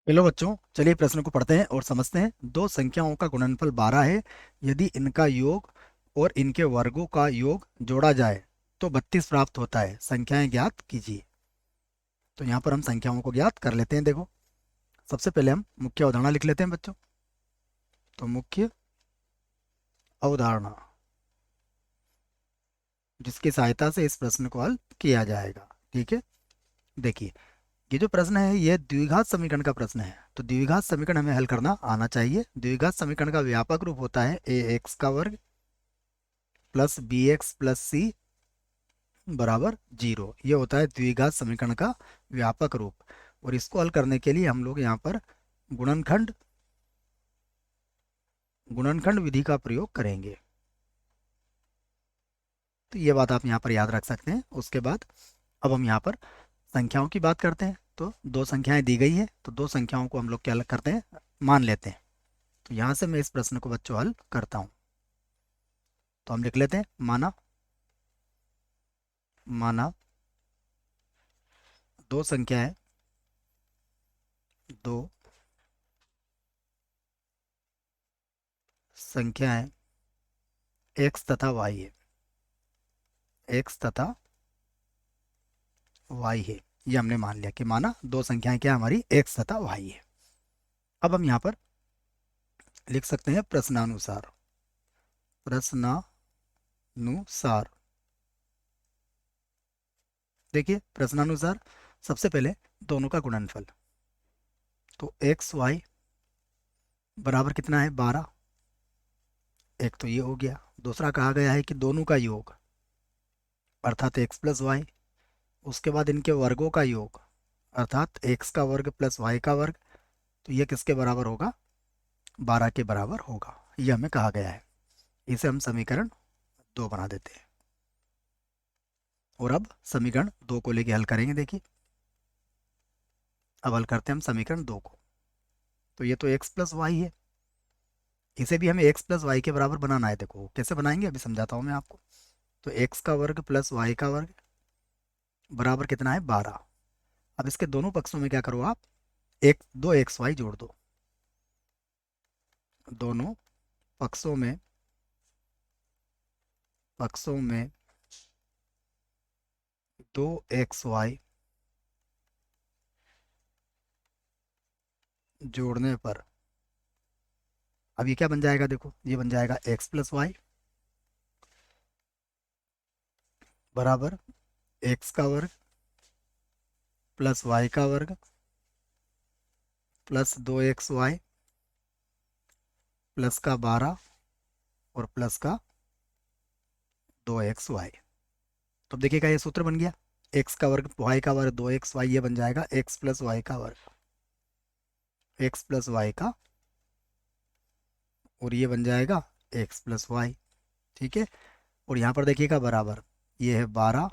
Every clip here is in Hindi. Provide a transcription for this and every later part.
हेलो बच्चों, चलिए प्रश्न को पढ़ते हैं और समझते हैं। दो संख्याओं का गुणनफल 12 है। यदि इनका योग और इनके वर्गों का योग जोड़ा जाए तो 32 प्राप्त होता है। संख्याएं ज्ञात कीजिए। तो यहाँ पर हम संख्याओं को ज्ञात कर लेते हैं। देखो, सबसे पहले हम मुख्य अवधारणा लिख लेते हैं बच्चों। तो मुख्य अवधारणा, जिसकी सहायता से इस प्रश्न को हल किया जाएगा। ठीक है, देखिए, ये जो प्रश्न है ये द्विघात समीकरण का प्रश्न है। तो द्विघात समीकरण हमें हल करना आना चाहिए। द्विघात समीकरण का व्यापक रूप होता है ए एक्स का वर्ग प्लस बी एक्स प्लस सी बराबर जीरो। ये होता है द्विघात समीकरण का व्यापक रूप। और इसको हल करने के लिए हम लोग यहाँ पर गुणनखंड गुणनखंड विधि का प्रयोग करेंगे। तो ये बात आप यहाँ पर याद रख सकते हैं। उसके बाद अब हम यहाँ पर संख्याओं की बात करते हैं। तो दो संख्याएं दी गई है, तो दो संख्याओं को हम लोग क्या करते हैं, मान लेते हैं। तो यहाँ से मैं इस प्रश्न को बच्चों हल करता हूँ। तो हम लिख लेते हैं, माना माना दो संख्याएं, दो संख्याएं एक्स तथा वाई है। एक्स तथा वाई है, ये हमने मान लिया कि माना दो संख्याएं क्या हमारी एक्स तथा वाई है। अब हम यहाँ पर लिख सकते हैं प्रश्नानुसार। प्रश्नानुसार, देखिए प्रश्नानुसार, सबसे पहले दोनों का गुणनफल। तो एक्स वाई बराबर कितना है, 12। एक तो ये हो गया। दूसरा कहा गया है कि दोनों का योग, अर्थात एक्स प्लस वाई। उसके बाद इनके वर्गों का योग, अर्थात एक्स का वर्ग प्लस वाई का वर्ग। तो ये किसके बराबर होगा, 12 के बराबर होगा। ये हमें कहा गया है। इसे हम समीकरण 2 बना देते हैं। और अब समीकरण 2 को लेके हल करेंगे। देखिए, अब हल करते हैं हम समीकरण 2 को। तो ये तो एक्स प्लस वाई है, इसे भी हमें एक्स प्लस वाई के बराबर बनाना है। देखो कैसे बनाएंगे, अभी समझाता हूँ मैं आपको। तो एक्स का वर्ग प्लस वाई का वर्ग बराबर कितना है, 12। अब इसके दोनों पक्षों में क्या करो आप, एक दो एक्स वाई जोड़ दो। दोनों पक्षों में दो एक्स वाई जोड़ने पर अब ये क्या बन जाएगा, देखो ये बन जाएगा एक्स प्लस वाई बराबर एक्स का वर्ग प्लस वाई का वर्ग प्लस 2xy प्लस का 12 और प्लस का 2xy। तो अब देखिएगा ये सूत्र बन गया। एक्स का वर्ग वाई का वर्ग 2xy, ये बन जाएगा एक्स प्लस वाई का वर्ग, एक्स प्लस वाई का, और ये बन जाएगा एक्स प्लस वाई। ठीक है, और यहाँ पर देखिएगा बराबर, ये है 12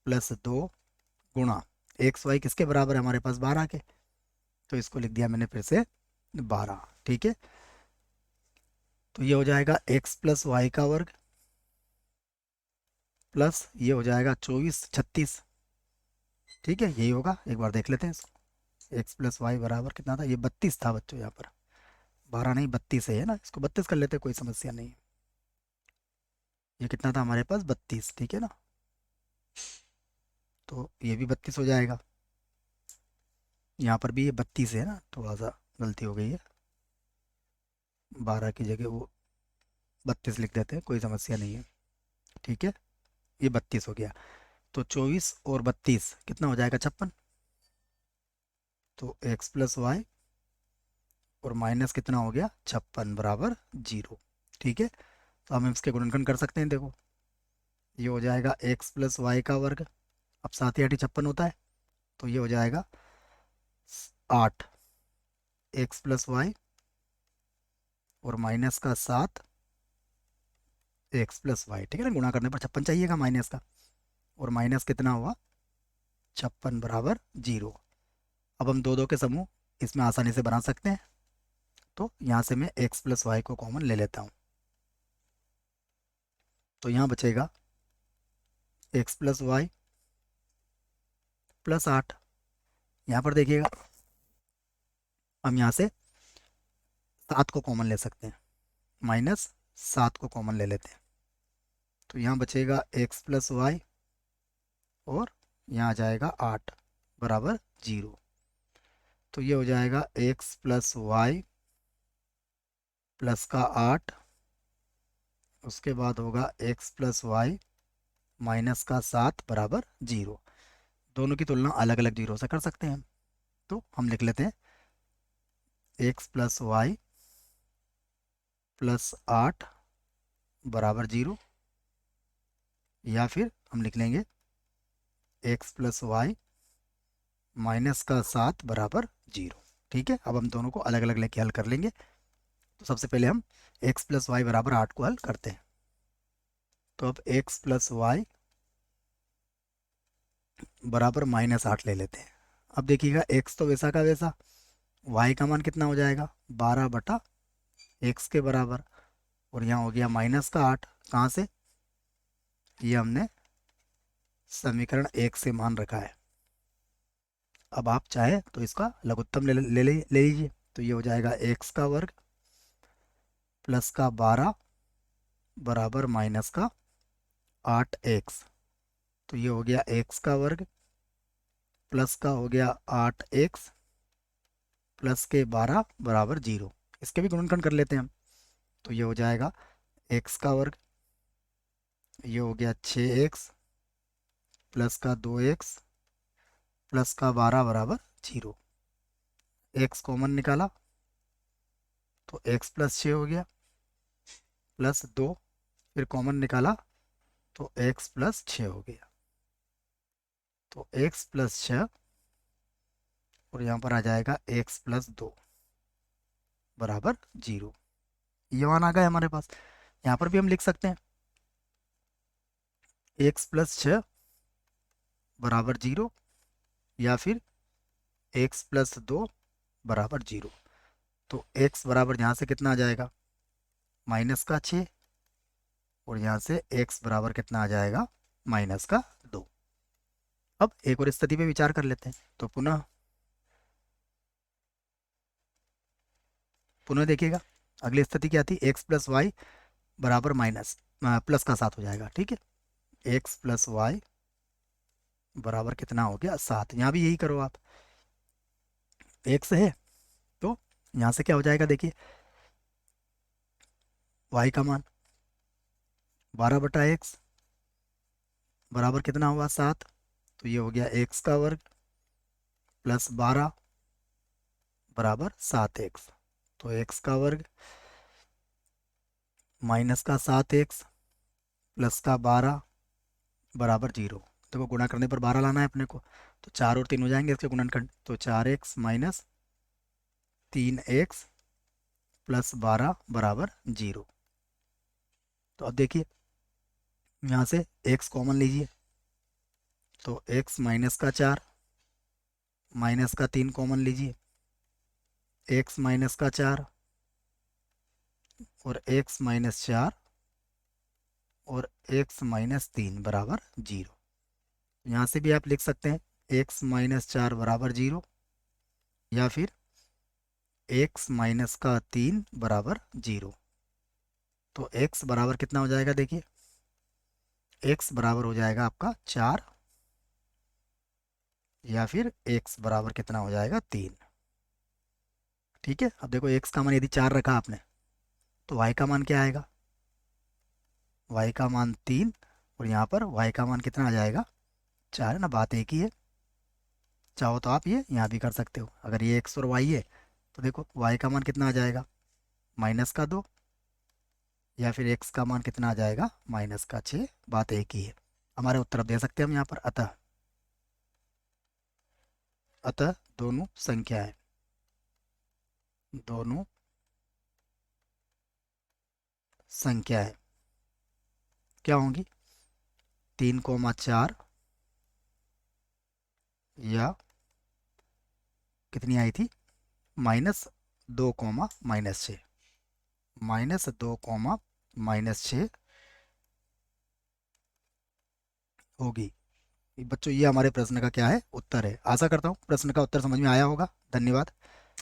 प्लस 2 गुणा एक्स वाई किसके बराबर है हमारे पास, 12 के। तो इसको लिख दिया मैंने फिर से 12। ठीक है, तो ये हो जाएगा एक्स प्लस वाई का वर्ग प्लस ये हो जाएगा 24 36। ठीक है, यही होगा, एक बार देख लेते हैं इसको। एक्स प्लस वाई बराबर कितना था, ये 32 था बच्चों। यहाँ पर 12 नहीं 32 है ना, इसको 32 कर लेते हैं, कोई समस्या नहीं है। ये कितना था हमारे पास, 32। ठीक है ना, तो ये भी 32 हो जाएगा। यहाँ पर भी ये 32 है ना, थोड़ा सा गलती हो गई है, 12 की जगह वो 32 लिख देते हैं, कोई समस्या नहीं है। ठीक है, ये 32 हो गया। तो 24 और 32 कितना हो जाएगा, 56। तो एक्स प्लस वाई और माइनस कितना हो गया, 56 बराबर जीरो। ठीक है, तो हम इसके गुणनखंड कर सकते हैं। देखो, ये हो जाएगा एक्स प्लस वाई का वर्ग, अब साथ ही आठी 56 होता है, तो ये हो जाएगा 8 एक्स प्लस वाई और माइनस का 7 एक्स प्लस वाई। ठीक है ना, गुणा करने पर 56 चाहिएगा माइनस का, और माइनस कितना हुआ, 56 बराबर जीरो। अब हम दो दो के समूह इसमें आसानी से बना सकते हैं। तो यहाँ से मैं एक्स प्लस वाई को कॉमन ले लेता हूँ। तो यहाँ बचेगा एक्स प्लस वाई प्लस 8। यहाँ पर देखिएगा हम यहाँ से 7 को कॉमन ले सकते हैं, -7 को कॉमन ले लेते हैं, तो यहाँ बचेगा x प्लस वाई और यहाँ आ जाएगा 8 बराबर 0। तो ये हो जाएगा x प्लस वाई प्लस का 8, उसके बाद होगा x प्लस वाई माइनस का 7 बराबर 0। दोनों की तुलना अलग अलग जीरो से कर सकते हैं, तो हम लिख लेते हैं x प्लस वाई प्लस 8 बराबर 0, या फिर हम लिख लेंगे x प्लस वाई माइनस का 7 बराबर 0। ठीक है, अब हम दोनों को अलग अलग लेके हल कर लेंगे। तो सबसे पहले हम x प्लस वाई बराबर 8 को हल करते हैं। तो अब x प्लस वाई बराबर -8 ले लेते हैं। अब देखिएगा x तो वैसा का वैसा, y का मान कितना हो जाएगा 12/x के बराबर, और यहाँ हो गया -8। कहाँ से? ये हमने समीकरण 1 से मान रखा है। अब आप चाहे तो इसका लघुत्तम ले लीजिए, तो ये हो जाएगा x का वर्ग प्लस का 12 बराबर माइनस का 8x। तो ये हो गया x का वर्ग प्लस का हो गया 8x प्लस के 12 बराबर 0। इसके भी गुणनखंड कर लेते हैं हम, तो ये हो जाएगा x का वर्ग, ये हो गया 6x प्लस का 2x प्लस का 12 बराबर 0। x कॉमन निकाला तो x प्लस 6 हो गया, प्लस 2 फिर कॉमन निकाला तो x प्लस 6 हो गया। तो x प्लस 6 और यहाँ पर आ जाएगा x प्लस 2 बराबर 0। ये मान आ गया हमारे पास। यहाँ पर भी हम लिख सकते हैं x प्लस 6 बराबर 0, या फिर x प्लस 2 बराबर 0। तो x बराबर यहाँ से कितना आ जाएगा माइनस का 6, और यहाँ से x बराबर कितना आ जाएगा माइनस का 2। अब एक और स्थिति पे विचार कर लेते हैं। तो पुनः देखिएगा, अगली स्थिति क्या थी, x प्लस वाई बराबर माइनस प्लस का 7 हो जाएगा। ठीक है, x प्लस वाई बराबर कितना हो गया 7। यहाँ भी यही करो आप, x है तो यहाँ से क्या हो जाएगा, देखिए y का मान 12/x बराबर कितना हुआ 7। तो ये हो गया x का वर्ग प्लस 12 बराबर 7x। तो x का वर्ग माइनस का 7x प्लस का 12 बराबर 0। देखो गुणा करने पर 12 लाना है अपने को, तो 4 और 3 हो जाएंगे इसके गुणनखंड, तो 4x माइनस 3x प्लस 12 बराबर 0। तो अब देखिए यहाँ से x कॉमन लीजिए, तो x माइनस का 4 माइनस का 3 कॉमन लीजिए, x माइनस का 4 और x माइनस 4 और x माइनस 3 बराबर 0। यहाँ से भी आप लिख सकते हैं x माइनस 4 बराबर 0, या फिर x माइनस का 3 बराबर 0। तो x बराबर कितना हो जाएगा, देखिए x बराबर हो जाएगा आपका 4, या फिर x बराबर कितना हो जाएगा 3। ठीक है, अब देखो x का मान यदि 4 रखा आपने, तो y का मान क्या आएगा, y का मान 3, और यहाँ पर y का मान कितना आ जाएगा 4 है ना, बात एक ही है। चाहो तो आप ये यहाँ भी कर सकते हो, अगर ये x और y है तो देखो y का मान कितना आ जाएगा माइनस का 2, या फिर x का मान कितना आ जाएगा माइनस का 6, बात एक ही है। हमारे उत्तर दे सकते हैं हम यहाँ पर, अतः अतः दोनों संख्याएं क्या होंगी, 3,4 या कितनी आई थी -2, -6, -2, -6 होगी। बच्चों ये हमारे प्रश्न का क्या है, उत्तर है। आशा करता हूँ प्रश्न का उत्तर समझ में आया होगा। धन्यवाद।